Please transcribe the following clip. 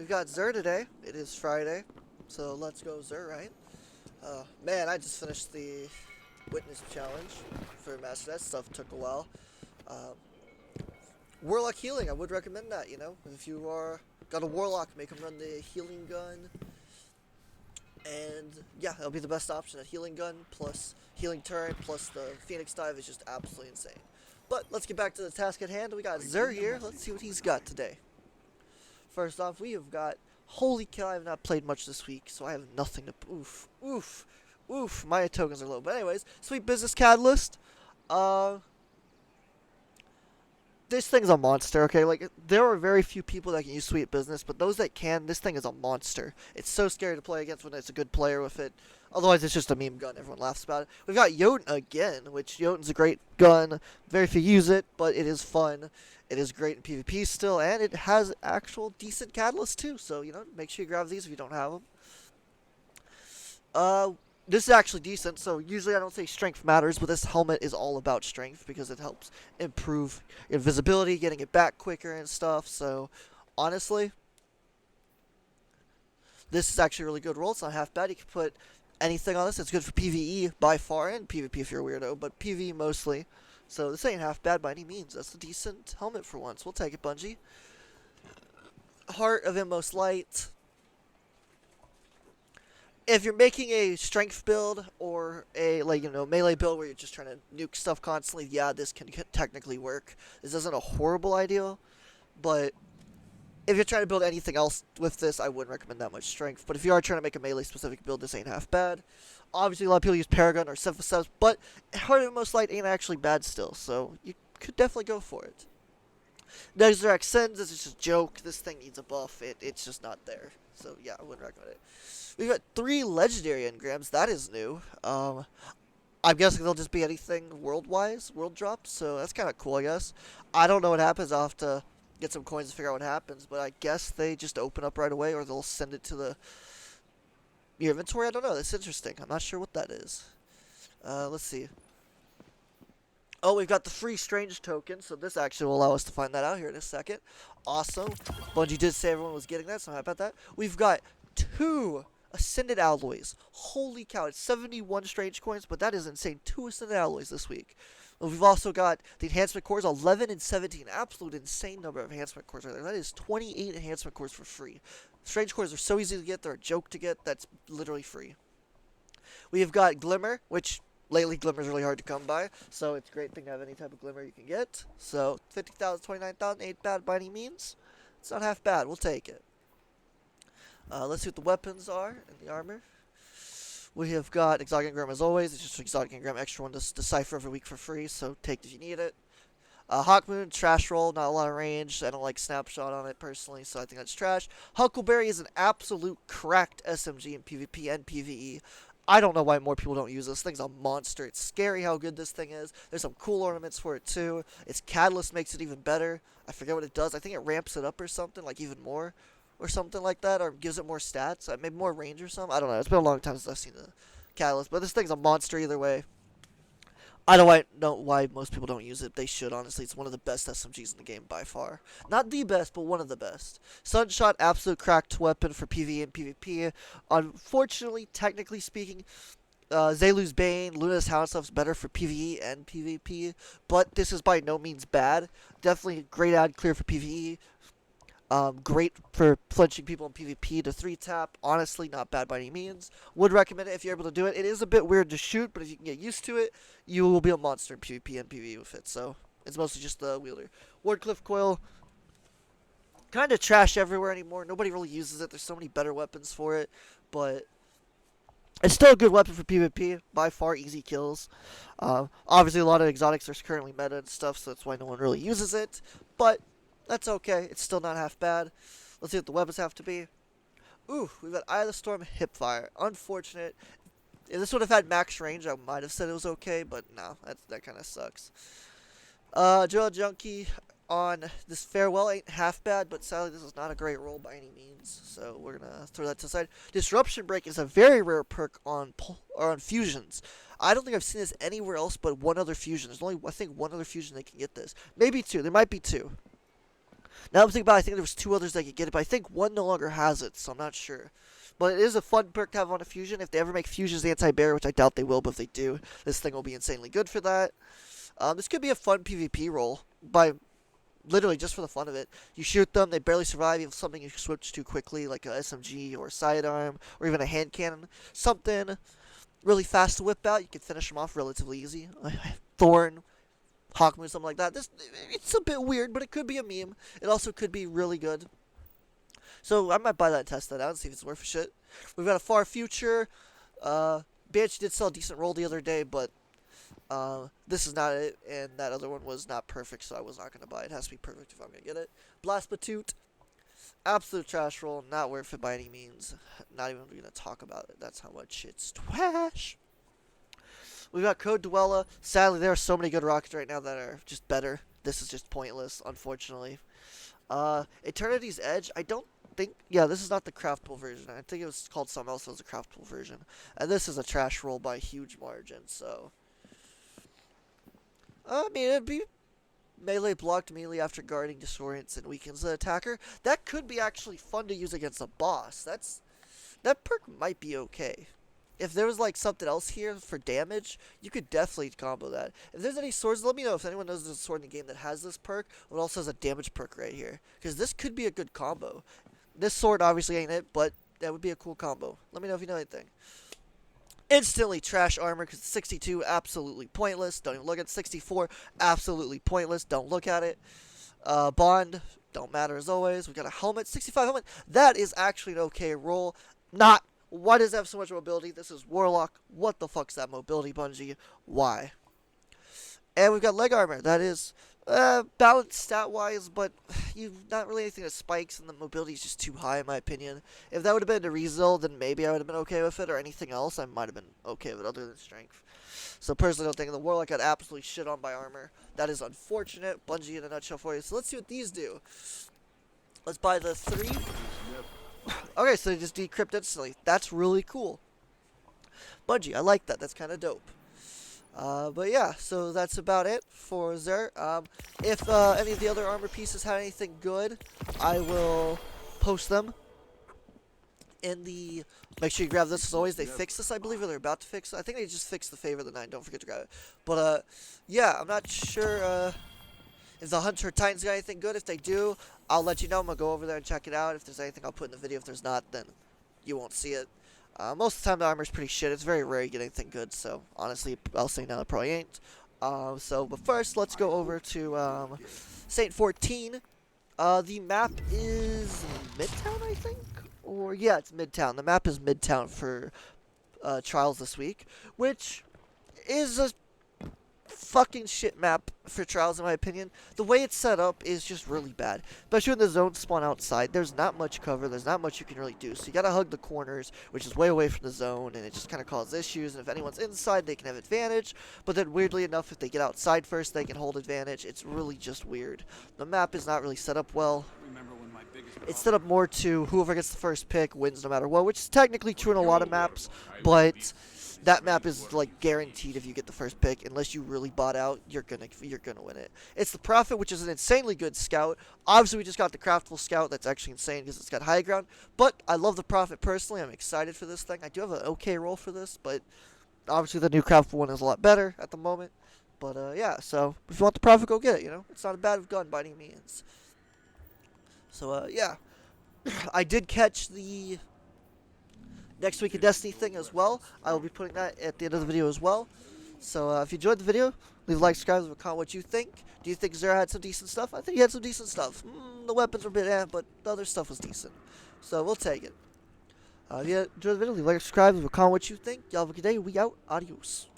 we've got Zer today. It is Friday, so let's go Zer, right? Man, I just finished the Witness Challenge for Master. That stuff took a while. Uh, Warlock healing, I would recommend that, you know? If you are got a Warlock, make him run the healing gun. And yeah, that'll be the best option. A healing gun plus healing turret plus the Phoenix dive is just absolutely insane. But let's get back to the task at hand. We got Zer here. Let's see what he's got today. First off, we have got... Holy cow, I have not played much this week, so I have nothing to... Oof. My tokens are low. But anyways, Sweet Business Catalyst. This thing's a monster, okay? Like, there are very few people that can use Sweet Business, but those that can, this thing is a monster. It's so scary to play against when it's a good player with it. Otherwise, it's just a meme gun. Everyone laughs about it. We've got Jotun again, which Jotun's a great gun. Very few use it, but it is fun. It is great in PvP still, and it has actual decent catalysts too. So, you know, make sure you grab these if you don't have them. This is actually decent, so usually I don't say strength matters, but this helmet is all about strength because it helps improve invisibility, getting it back quicker and stuff. So, honestly, this is actually a really good roll. It's not half bad. You can put anything on this. It's good for PvE by far, and PvP if you're a weirdo, but PvE mostly. So this ain't half bad by any means. That's a decent helmet for once. We'll take it, Bungie. Heart of Inmost Light. If you're making a strength build or a melee build where you're just trying to nuke stuff constantly, yeah, this can technically work. This isn't a horrible idea, but if you're trying to build anything else with this, I wouldn't recommend that much strength. But if you are trying to make a melee specific build, this ain't half bad. Obviously, a lot of people use Paragon or Symphoseps, but Heart of Most Light ain't actually bad still, so you could definitely go for it. Resurrect Sins is just a joke. This thing needs a buff. It's just not there. So yeah, I wouldn't recommend it. We've got 3 legendary engrams. That is new. I'm guessing they'll just be anything world-wise, world drops, so that's kind of cool, I guess. I don't know what happens. I'll have to get some coins to figure out what happens, but I guess they just open up right away, or they'll send it to your inventory. I don't know. That's interesting. I'm not sure what that is. Let's see. Oh, we've got the free Strange token, so this actually will allow us to find that out here in a second. Awesome. Bungie did say everyone was getting that, so I'm happy about that. We've got 2 Ascended Alloys. Holy cow, it's 71 Strange coins, but that is insane. 2 Ascended Alloys this week. We've also got the Enhancement Cores, 11 and 17. Absolute insane number of Enhancement Cores right there. That is 28 Enhancement Cores for free. Strange Cores are so easy to get, they're a joke to get, that's literally free. We have got Glimmer, which... lately, Glimmer is really hard to come by, so it's a great thing to have any type of Glimmer you can get. So, 50,000, 29,000, ain't bad by any means. It's not half bad. We'll take it. Let's see what the weapons are and the armor. We have got Exotic Engram as always. It's just Exotic Engram extra one to decipher every week for free, so take it if you need it. Hawkmoon, trash roll, not a lot of range. I don't like Snapshot on it personally, so I think that's trash. Huckleberry is an absolute cracked SMG in PvP and PvE. I don't know why more people don't use this. This thing's a monster. It's scary how good this thing is. There's some cool ornaments for it too. Its catalyst makes it even better. I forget what it does. I think it ramps it up or something, like even more. Or something like that, or gives it more stats. Maybe more range or something. I don't know. It's been a long time since I've seen the catalyst. But this thing's a monster either way. I don't know why most people don't use it. They should, honestly. It's one of the best SMGs in the game by far. Not the best, but one of the best. Sunshot, absolute cracked weapon for PvE and PvP. Unfortunately, technically speaking, Zelu's Bane, Luna's Hound stuff's better for PvE and PvP. But this is by no means bad. Definitely a great ad clear for PvE. Great for flinching people in PvP to 3-tap. Honestly, not bad by any means. Would recommend it if you're able to do it. It is a bit weird to shoot, but if you can get used to it, you will be a monster in PvP and PvE with it. So, it's mostly just the wielder. Wardcliff Coil, kind of trash everywhere anymore. Nobody really uses it. There's so many better weapons for it, but it's still a good weapon for PvP. By far, easy kills. Obviously, a lot of exotics are currently meta and stuff, so that's why no one really uses it. But that's okay. It's still not half bad. Let's see what the weapons have to be. Ooh, we've got Eye of the Storm, Hipfire. Unfortunate. If this would have had max range, I might have said it was okay, but no, that kind of sucks. Joel Junkie on this Farewell ain't half bad, but sadly this is not a great roll by any means, so we're going to throw that to the side. Disruption Break is a very rare perk on fusions. I don't think I've seen this anywhere else but one other fusion. There's only, I think, one other fusion that can get this. Maybe 2. There might be 2. Now I'm thinking about it, I think there was 2 others that could get it, but I think 1 no longer has it, so I'm not sure. But it is a fun perk to have on a fusion. If they ever make fusions anti-bear, which I doubt they will, but if they do, this thing will be insanely good for that. This could be a fun PvP role by literally just for the fun of it. You shoot them, they barely survive. You have something you switch to quickly, like a SMG or a sidearm or even a hand cannon. Something really fast to whip out. You can finish them off relatively easy. Thorn, Hawkmoon, something like that. It's a bit weird, but it could be a meme. It also could be really good. So I might buy that and test that out and see if it's worth a shit. We've got a far future. Banshee did sell a decent roll the other day, but this is not it, and that other one was not perfect, so I was not going to buy it. It has to be perfect if I'm going to get it. Blast Batoot, absolute trash roll, not worth it by any means. Not even going to talk about it. That's how much it's trash. We've got Code Dwella. Sadly, there are so many good rockets right now that are just better. This is just pointless, unfortunately. Eternity's Edge, I don't think, yeah, this is not the craftable version. I think it was called something else that was a craftable version. And this is a trash roll by a huge margin, so. I mean, it'd be melee blocked immediately after guarding, disorients, and weakens the attacker. That could be actually fun to use against a boss. That perk might be okay. If there was like something else here for damage, you could definitely combo that. If there's any swords, let me know if anyone knows there's a sword in the game that has this perk, but also has a damage perk right here. Because this could be a good combo. This sword obviously ain't it, but that would be a cool combo. Let me know if you know anything. Instantly trash armor because 62, absolutely pointless. Don't even look at 64, absolutely pointless. Don't look at it. Bond, don't matter as always. We got a helmet, 65 helmet. That is actually an okay roll. Not. Why does it have so much mobility? This is Warlock. What the fuck's that mobility, Bungie? Why? And we've got leg armor. That is balanced stat-wise, but you've not really anything that spikes, and the mobility is just too high, in my opinion. If that would have been a Rezil, then maybe I would have been okay with it, or anything else, I might have been okay with it other than strength. So personally, I don't think the Warlock got absolutely shit on by armor. That is unfortunate. Bungie in a nutshell for you. So let's see what these do. Let's buy the 3. Okay, so they just decrypt instantly. That's really cool. Bungie, I like that. That's kind of dope. But yeah, so that's about it for Zer. If any of the other armor pieces have anything good, I will post them in the... Make sure you grab this as always. They fixed this, I believe, or they're about to fix it. I think they just fixed the favor of the 9. Don't forget to grab it. But, yeah, I'm not sure, if the Hunter Titans got anything good. If they do, I'll let you know. I'm going to go over there and check it out. If there's anything, I'll put in the video. If there's not, then you won't see it. Most of the time, the armor's pretty shit. It's very rare you get anything good, so honestly, I'll say now it probably ain't. But first, let's go over to Saint 14. The map is Midtown, I think? Or, yeah, it's Midtown. The map is Midtown for Trials this week, which is a fucking shit map for Trials in my opinion. The way it's set up is just really bad, especially when the zones spawn outside. There's not much cover, there's not much you can really do, so you gotta hug the corners, which is way away from the zone, and it just kind of causes issues. And if anyone's inside, they can have advantage, but then weirdly enough, if they get outside first, they can hold advantage. It's really just weird. The map is not really set up well. It's set up more to whoever gets the first pick wins no matter what, which is technically true in a lot of maps, but that map is like guaranteed if you get the first pick. Unless you really bought out, you're gonna win it. It's the Prophet, which is an insanely good scout. Obviously, we just got the craftable scout. That's actually insane because it's got high ground. But I love the Prophet personally. I'm excited for this thing. I do have an okay roll for this, but obviously the new craftable one is a lot better at the moment. But yeah, so if you want the Prophet, go get it. You know, it's not a bad gun by any means. So yeah, I did catch the next week of Destiny thing as well. I will be putting that at the end of the video as well. So if you enjoyed the video, leave a like, subscribe, leave a comment what you think. Do you think Zera had some decent stuff? I think he had some decent stuff. The weapons were a bit but the other stuff was decent. So we'll take it. If you enjoyed the video, leave a like, subscribe, leave a comment what you think. Y'all have a good day. We out. Adios.